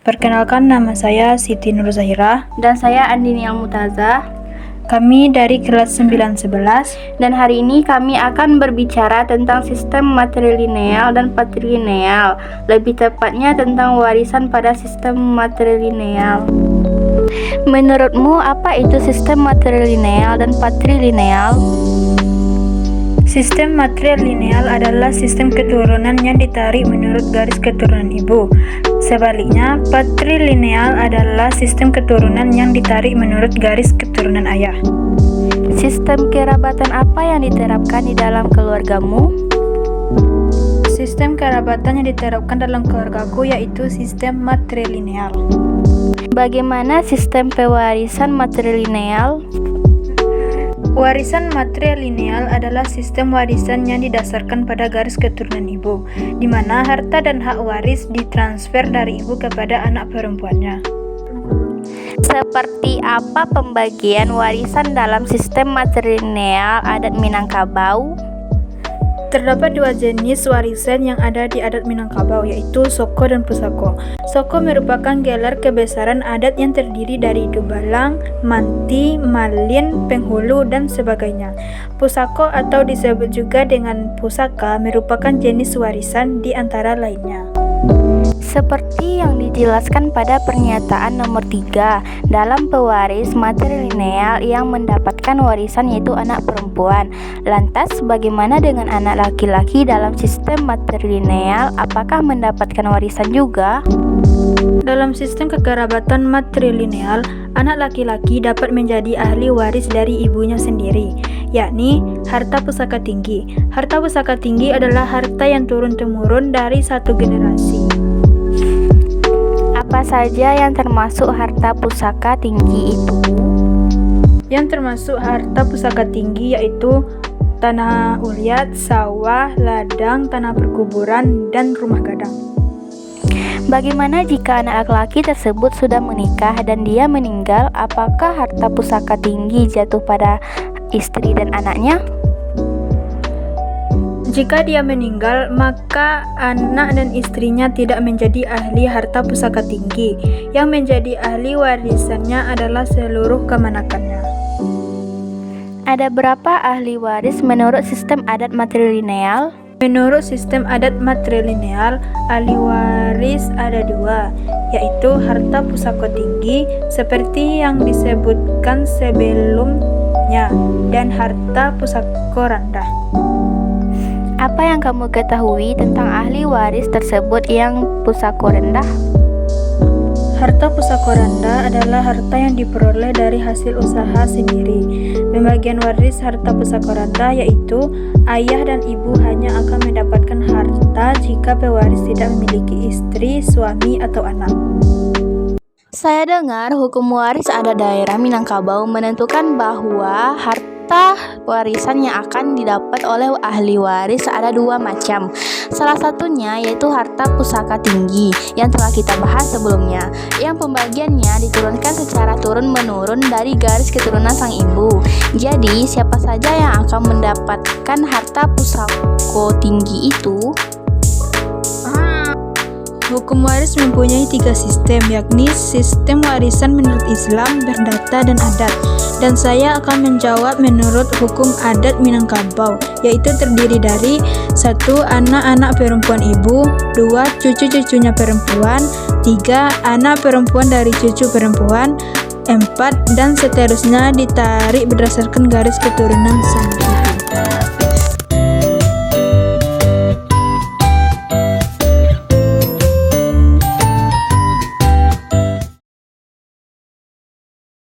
Perkenalkan, nama saya Siti Nur Zahira. Dan saya Andini Al-Mutazah. Kami dari kelas 911. Dan hari ini kami akan berbicara tentang sistem matrilineal dan patrilineal. Lebih tepatnya tentang warisan pada sistem matrilineal. Menurutmu apa itu sistem matrilineal dan patrilineal? Sistem matrilineal adalah sistem keturunan yang ditarik menurut garis keturunan ibu. Sebaliknya, patrilineal adalah sistem keturunan yang ditarik menurut garis keturunan ayah. Sistem kerabatan apa yang diterapkan di dalam keluargamu? Sistem kerabatan yang diterapkan dalam keluargaku yaitu sistem matrilineal. Bagaimana sistem pewarisan matrilineal? Warisan matrilineal adalah sistem warisan yang didasarkan pada garis keturunan ibu, di mana harta dan hak waris ditransfer dari ibu kepada anak perempuannya. Seperti apa pembagian warisan dalam sistem matrilineal adat Minangkabau? Terdapat dua jenis warisan yang ada di adat Minangkabau, yaitu soko dan pusako. Soko merupakan gelar kebesaran adat yang terdiri dari dubalang, manti, malin, penghulu, dan sebagainya. Pusako atau disebut juga dengan pusaka merupakan jenis warisan di antara lainnya. Seperti yang dijelaskan pada pernyataan nomor 3, dalam pewaris matrilineal yang mendapatkan warisan yaitu anak perempuan. Lantas bagaimana dengan anak laki-laki dalam sistem matrilineal? Apakah mendapatkan warisan juga? Dalam sistem kekerabatan matrilineal, anak laki-laki dapat menjadi ahli waris dari ibunya sendiri, yakni harta pusaka tinggi. Harta pusaka tinggi adalah harta yang turun-temurun dari satu generasi. Apa saja yang termasuk harta pusaka tinggi itu? Yang termasuk harta pusaka tinggi yaitu tanah uliat, sawah, ladang, tanah perkuburan, dan rumah gadang. Bagaimana jika anak laki-laki tersebut sudah menikah dan dia meninggal? Apakah harta pusaka tinggi jatuh pada istri dan anaknya? Jika dia meninggal, maka anak dan istrinya tidak menjadi ahli harta pusaka tinggi. Yang menjadi ahli warisannya adalah seluruh kemanakannya. Ada berapa ahli waris menurut sistem adat matrilineal? Menurut sistem adat matrilineal, ahli waris ada dua, yaitu harta pusaka tinggi seperti yang disebutkan sebelumnya, dan harta pusaka rendah. Apa yang kamu ketahui tentang ahli waris tersebut yang pusaka rendah? Harta pusaka rendah adalah harta yang diperoleh dari hasil usaha sendiri. Pembagian waris harta pusaka rendah yaitu ayah dan ibu hanya akan mendapatkan harta jika pewaris tidak memiliki istri, suami, atau anak. Saya dengar hukum waris adat daerah Minangkabau menentukan bahwa harta warisan yang akan didapat oleh ahli waris ada dua macam. Salah satunya yaitu harta pusaka tinggi yang telah kita bahas sebelumnya, yang pembagiannya diturunkan secara turun-menurun dari garis keturunan sang ibu. Jadi siapa saja yang akan mendapatkan harta pusaka tinggi itu? Hukum waris mempunyai 3 sistem, yakni sistem warisan menurut Islam, berdata, dan adat. Dan saya akan menjawab menurut hukum adat Minangkabau, yaitu terdiri dari 1. Anak-anak perempuan ibu, 2. Cucu-cucunya perempuan, 3. Anak perempuan dari cucu perempuan, 4. Dan seterusnya ditarik berdasarkan garis keturunan sang ibu.